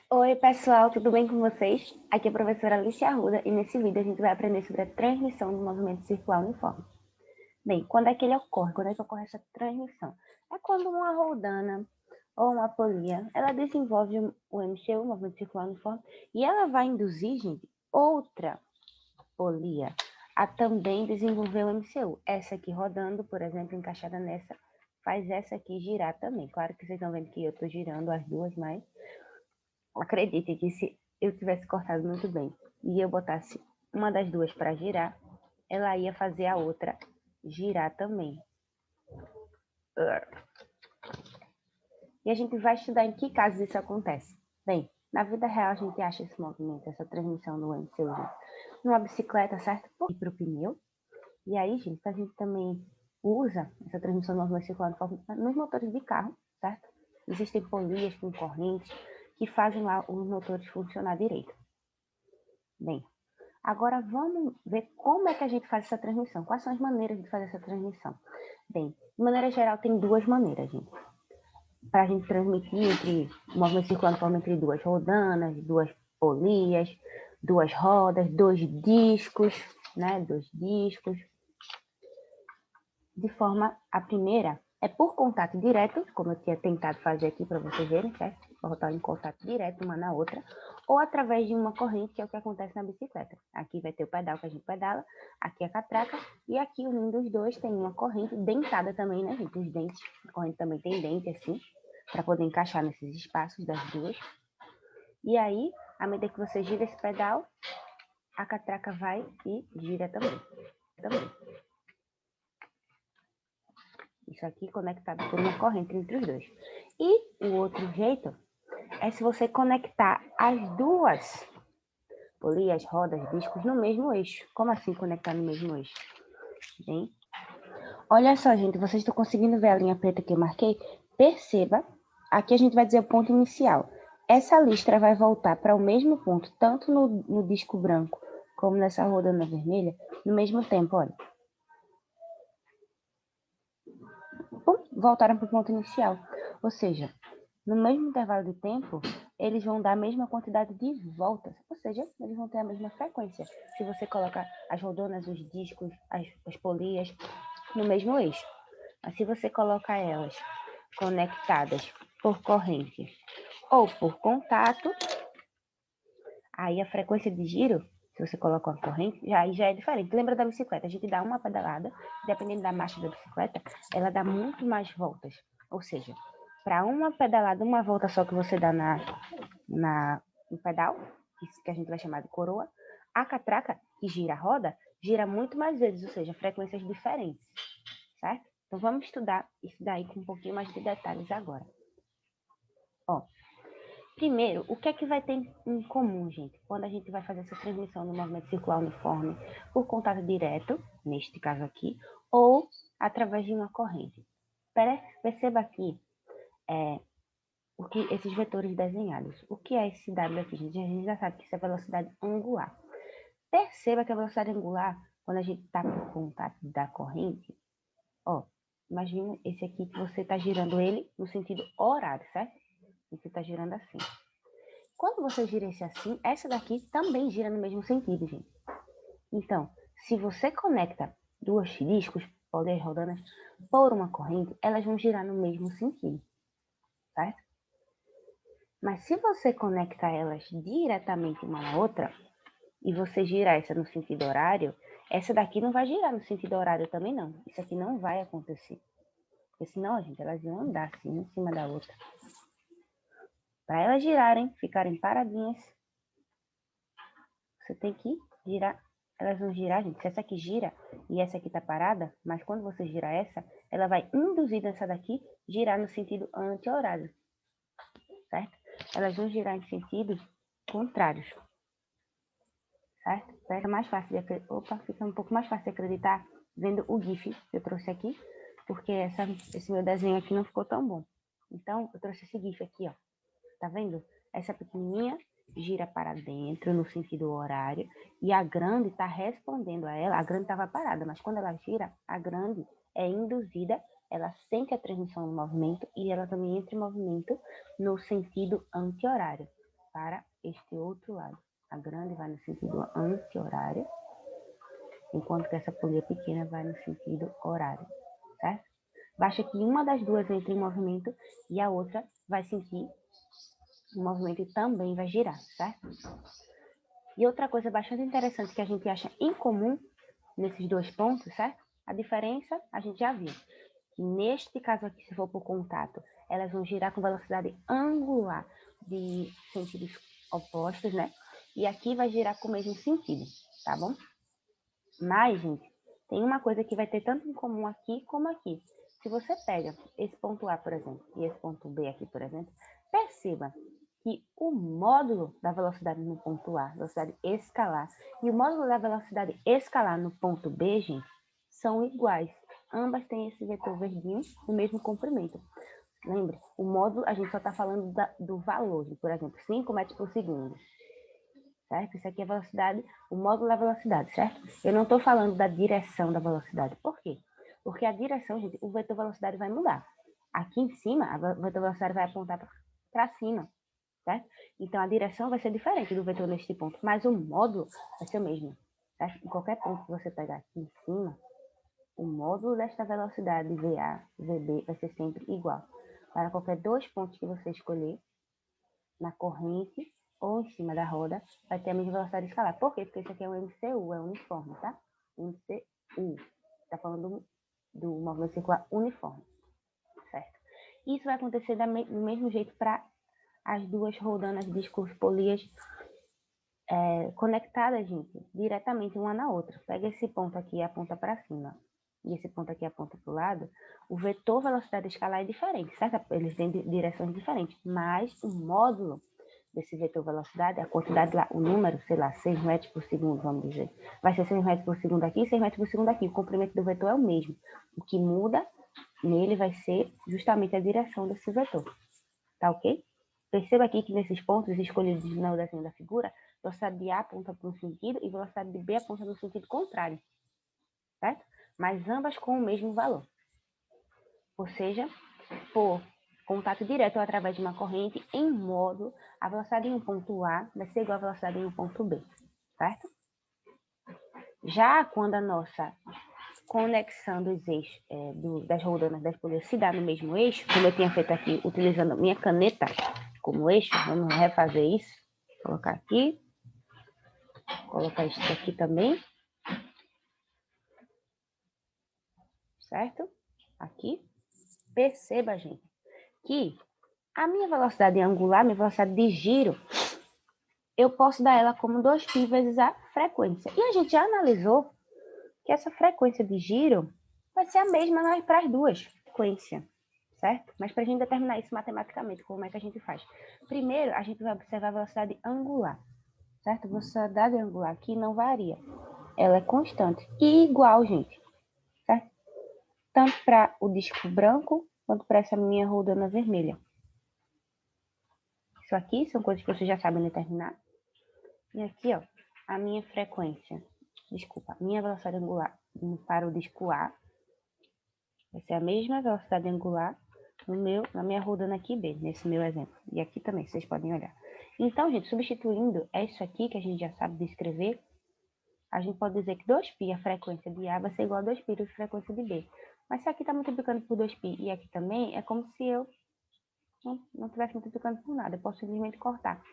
Oi, pessoal, tudo bem com vocês? Aqui é a professora Alice Arruda e nesse vídeo a gente vai aprender sobre a transmissão do movimento circular uniforme. Bem, quando é que ele ocorre? Quando é que ocorre essa transmissão? É quando uma roldana ou uma polia, ela desenvolve o MCU, o movimento circular uniforme, e ela vai induzir, gente, outra polia a também desenvolver o MCU. Essa aqui rodando, por exemplo, encaixada nessa, faz essa aqui girar também. Claro que vocês estão vendo que eu estou girando as duas, mas acredite que se eu tivesse cortado muito bem e eu botasse uma das duas para girar, ela ia fazer a outra girar também. E a gente vai estudar em que casos isso acontece. Bem, na vida real a gente acha esse movimento, essa transmissão do MCU numa bicicleta, certo? E para o pneu. E aí, gente, a gente também usa essa transmissão do movimento circular nos motores de carro, certo? Existem polias com correntes que fazem lá os motores funcionar direito. Bem, agora vamos ver como é que a gente faz essa transmissão. Quais são as maneiras de fazer essa transmissão? Bem, de maneira geral, tem duas maneiras, gente. Para a gente transmitir entre movimento circular entre duas rodanas, duas polias, duas rodas, dois discos, né? Dois discos. De forma, a primeira é por contato direto, como eu tinha tentado fazer aqui para vocês verem, certo? Botar em contato direto uma na outra, ou através de uma corrente, que é o que acontece na bicicleta. Aqui vai ter o pedal que a gente pedala, aqui a catraca, e aqui unindo os dois tem uma corrente dentada também, né, gente? Os dentes, a corrente também tem dente assim, para poder encaixar nesses espaços das duas. E aí, à medida que você gira esse pedal, a catraca vai e gira também. Isso aqui conectado por uma corrente entre os dois. E o outro jeito é se você conectar as duas polias, rodas, discos no mesmo eixo. Como assim conectar no mesmo eixo? Bem, olha só, gente, vocês estão conseguindo ver a linha preta que eu marquei? Perceba, aqui a gente vai dizer o ponto inicial. Essa listra vai voltar para o mesmo ponto, tanto no disco branco como nessa rodana vermelha, no mesmo tempo, olha. Voltaram para o ponto inicial. Ou seja, no mesmo intervalo de tempo, eles vão dar a mesma quantidade de voltas. Ou seja, eles vão ter a mesma frequência. Se você colocar as rodonas, os discos, as polias no mesmo eixo. Mas se você colocar elas conectadas por corrente ou por contato, aí a frequência de giro, se você coloca uma corrente, já é diferente. Lembra da bicicleta? A gente dá uma pedalada, dependendo da marcha da bicicleta, ela dá muito mais voltas. Ou seja, para uma pedalada, uma volta só que você dá no pedal, que a gente vai chamar de coroa, a catraca, que gira a roda, gira muito mais vezes, ou seja, frequências diferentes, certo? Então vamos estudar isso daí com um pouquinho mais de detalhes agora. Ó, primeiro, o que é que vai ter em comum, gente, quando a gente vai fazer essa transmissão no movimento circular uniforme por contato direto, neste caso aqui, ou através de uma corrente? Perceba aqui o que esses vetores desenhados. O que é esse W aqui, gente? A gente já sabe que isso é velocidade angular. Perceba que a velocidade angular, quando a gente está por contato da corrente, ó, imagina esse aqui que você está girando ele no sentido horário, certo? Você está girando assim. Quando você gira esse assim, essa daqui também gira no mesmo sentido, gente. Então, se você conecta duas discos, polias rodanas, por uma corrente, elas vão girar no mesmo sentido, certo? Mas se você conecta elas diretamente uma na outra, e você girar essa no sentido horário, essa daqui não vai girar no sentido horário também não. Isso aqui não vai acontecer. Porque senão, gente, elas iam andar assim, uma em cima da outra. Para elas girarem, ficarem paradinhas, você tem que girar. Elas vão girar, gente. Se essa aqui gira e essa aqui tá parada, mas quando você gira essa, ela vai induzir essa daqui girar no sentido anti-horário, certo? Elas vão girar em sentidos contrários, certo? Fica mais fácil de fica um pouco mais fácil de acreditar vendo o GIF que eu trouxe aqui, porque esse meu desenho aqui não ficou tão bom. Então, eu trouxe esse GIF aqui, ó. Tá vendo? Essa pequenininha gira para dentro no sentido horário e a grande está respondendo a ela. A grande estava parada, mas quando ela gira, a grande é induzida, ela sente a transmissão do movimento e ela também entra em movimento no sentido anti-horário. para este outro lado. A grande vai no sentido anti-horário, enquanto que essa polia pequena vai no sentido horário, certo? Basta que uma das duas entre em movimento e a outra vai sentir o movimento e também vai girar, certo? E outra coisa bastante interessante que a gente acha incomum nesses dois pontos, certo? A diferença a gente já viu. Neste caso aqui, se for por contato, elas vão girar com velocidade angular de sentidos opostos, né? E aqui vai girar com o mesmo sentido, tá bom? Mas, gente, tem uma coisa que vai ter tanto em comum aqui como aqui. Se você pega esse ponto A, por exemplo, e esse ponto B aqui, por exemplo, perceba que o módulo da velocidade no ponto A, velocidade escalar, e o módulo da velocidade escalar no ponto B, gente, são iguais. Ambas têm esse vetor verdinho no mesmo comprimento. Lembre, o módulo, a gente só está falando do valor, por exemplo, 5 metros por segundo. Certo? Isso aqui é a velocidade, o módulo da velocidade, certo? Eu não estou falando da direção da velocidade. Por quê? Porque a direção, gente, o vetor velocidade vai mudar. Aqui em cima, a vetor velocidade vai apontar para cima, certo? Então, a direção vai ser diferente do vetor neste ponto, mas o módulo vai ser o mesmo, certo? Em qualquer ponto que você pegar aqui em cima, o módulo desta velocidade VA, VB, vai ser sempre igual. Para qualquer dois pontos que você escolher, na corrente ou em cima da roda, vai ter a mesma velocidade escalar. Por quê? Porque isso aqui é um MCU, é uniforme, tá? MCU. Está falando do movimento circular uniforme, certo? Isso vai acontecer do mesmo jeito para as duas rodanas de discos polias conectadas, gente, diretamente uma na outra. Pega esse ponto aqui e aponta para cima, e esse ponto aqui aponta para o lado, o vetor velocidade escalar é diferente, certo? Eles têm direções diferentes, mas o módulo desse vetor velocidade, a quantidade lá, o número, sei lá, 6 metros por segundo, vamos dizer. Vai ser 6 metros por segundo aqui e 6 metros por segundo aqui. O comprimento do vetor é o mesmo. O que muda nele vai ser justamente a direção desse vetor. Tá ok? Perceba aqui que nesses pontos escolhidos no desenho da figura, velocidade de A aponta para um sentido e velocidade de B aponta no sentido contrário. Certo? Mas ambas com o mesmo valor. Ou seja, por contato direto ou através de uma corrente em módulo, a velocidade em um ponto A vai ser igual à velocidade em um ponto B, certo? Já quando a nossa conexão dos eixos, das rodanas das polias se dá no mesmo eixo, como eu tinha feito aqui, utilizando minha caneta como eixo, vamos refazer isso. Colocar aqui, colocar isso aqui também, certo? Aqui. Perceba, gente, que a minha velocidade angular, minha velocidade de giro, eu posso dar ela como 2π vezes a frequência. E a gente já analisou que essa frequência de giro vai ser a mesma para as duas frequências, certo? Mas para a gente determinar isso matematicamente, como é que a gente faz? Primeiro, a gente vai observar a velocidade angular, certo? A velocidade angular aqui não varia. Ela é constante e igual, gente, certo? Tanto para o disco branco, quanto para essa minha rodana vermelha. Isso aqui são coisas que vocês já sabem determinar. E aqui, ó, a minha frequência, desculpa, a minha velocidade angular para o disco A vai ser a mesma velocidade angular na minha rodana aqui B, nesse meu exemplo. E aqui também, vocês podem olhar. Então, gente, substituindo isso aqui que a gente já sabe descrever, a gente pode dizer que 2π a frequência de A vai ser igual a 2π a frequência de B. Mas se aqui está multiplicando por 2π e aqui também, é como se eu não estivesse multiplicando por nada. Eu posso simplesmente cortar.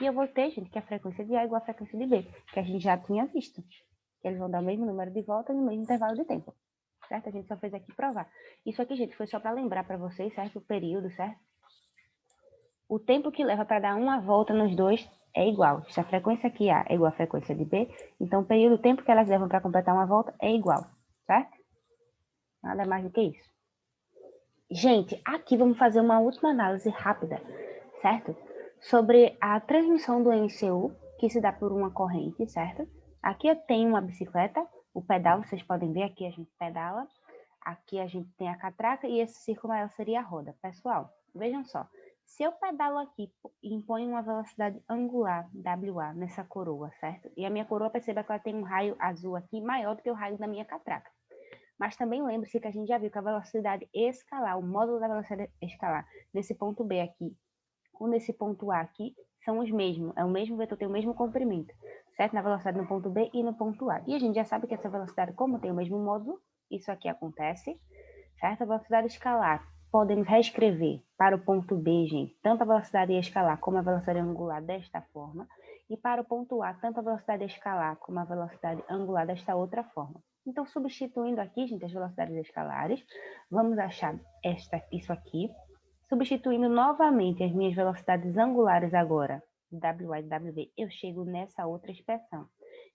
E eu vou ter, gente, que a frequência de A é igual à frequência de B, que a gente já tinha visto. Que eles vão dar o mesmo número de voltas no mesmo intervalo de tempo. Certo? A gente só fez aqui provar. Isso aqui, gente, foi só para lembrar para vocês, certo? O período, certo? O tempo que leva para dar uma volta nos dois é igual. Se a frequência aqui A é igual à frequência de B, então o período, o tempo que elas levam para completar uma volta é igual, certo? Nada mais do que isso. Gente, aqui vamos fazer uma última análise rápida, certo? Sobre a transmissão do MCU, que se dá por uma corrente, certo? Aqui eu tenho uma bicicleta, o pedal, vocês podem ver, aqui a gente pedala. Aqui a gente tem a catraca e esse círculo maior seria a roda. Pessoal, vejam só. Se eu pedalo aqui e imponho uma velocidade angular, WA, nessa coroa, certo? E a minha coroa, perceba que ela tem um raio azul aqui maior do que o raio da minha catraca. Mas também lembre-se que a gente já viu que a velocidade escalar, o módulo da velocidade escalar, nesse ponto B aqui ou nesse ponto A aqui, são os mesmos, é o mesmo vetor, tem o mesmo comprimento, certo? Na velocidade no ponto B e no ponto A. E a gente já sabe que essa velocidade, como tem o mesmo módulo, isso aqui acontece, certo? A velocidade escalar, podemos reescrever para o ponto B, gente, tanto a velocidade escalar como a velocidade angular desta forma, e para o ponto A, tanto a velocidade escalar como a velocidade angular desta outra forma. Então, substituindo aqui, gente, as velocidades escalares, vamos achar isso aqui, substituindo novamente as minhas velocidades angulares agora, WA e WB, eu chego nessa outra expressão.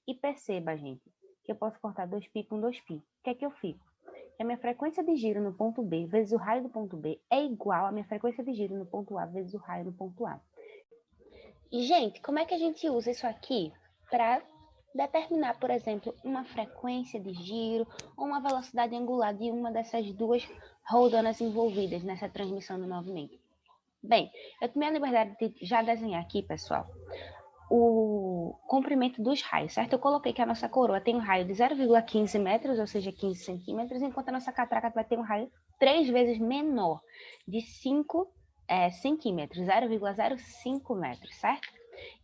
E perceba, gente, que eu posso cortar 2π com 2π. O que é que eu fico? Que a minha frequência de giro no ponto B vezes o raio do ponto B é igual à minha frequência de giro no ponto A vezes o raio do ponto A. E, gente, como é que a gente usa isso aqui para determinar, por exemplo, uma frequência de giro ou uma velocidade angular de uma dessas duas roldanas envolvidas nessa transmissão do movimento? Bem, eu tomei a liberdade de já desenhar aqui, pessoal, o comprimento dos raios, certo? Eu coloquei que a nossa coroa tem um raio de 0,15 metros, ou seja, 15 centímetros, enquanto a nossa catraca vai ter um raio 3 vezes menor, de 5 centímetros, 0,05 metros, certo?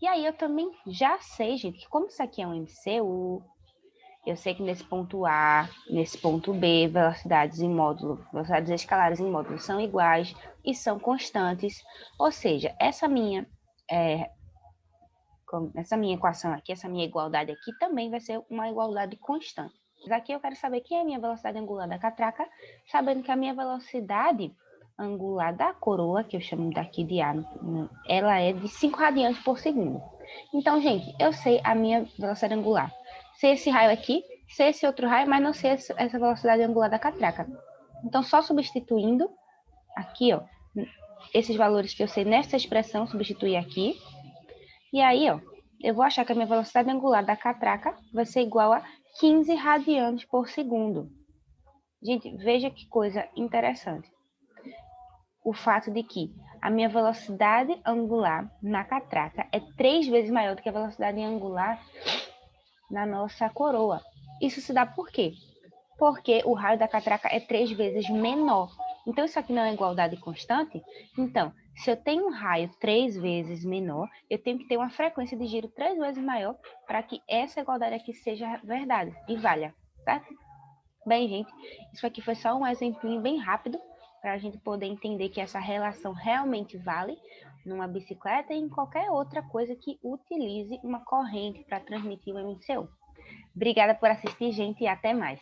E aí eu também já sei, gente, que como isso aqui é um MCU, eu sei que nesse ponto A, nesse ponto B, velocidades em módulo, velocidades escalares em módulo são iguais e são constantes. Ou seja, essa minha equação aqui, essa minha igualdade aqui, também vai ser uma igualdade constante. Mas aqui eu quero saber quem é a minha velocidade angular da catraca, sabendo que a minha velocidade angular da coroa, que eu chamo daqui de A, ela é de 5 radianes por segundo. Então, gente, eu sei a minha velocidade angular. Sei esse raio aqui, sei esse outro raio, mas não sei essa velocidade angular da catraca. Então, só substituindo aqui, ó, esses valores que eu sei nessa expressão, substituir aqui. E aí, ó, eu vou achar que a minha velocidade angular da catraca vai ser igual a 15 radianes por segundo. Gente, veja que coisa interessante. O fato de que a minha velocidade angular na catraca é 3 vezes maior do que a velocidade angular na nossa coroa. Isso se dá por quê? Porque o raio da catraca é 3 vezes menor. Então, isso aqui não é igualdade constante? Então, se eu tenho um raio 3 vezes menor, eu tenho que ter uma frequência de giro 3 vezes maior para que essa igualdade aqui seja verdade e valha, certo? Bem, gente, isso aqui foi só um exemplinho bem rápido para a gente poder entender que essa relação realmente vale numa bicicleta e em qualquer outra coisa que utilize uma corrente para transmitir o MCU. Obrigada por assistir, gente, e até mais.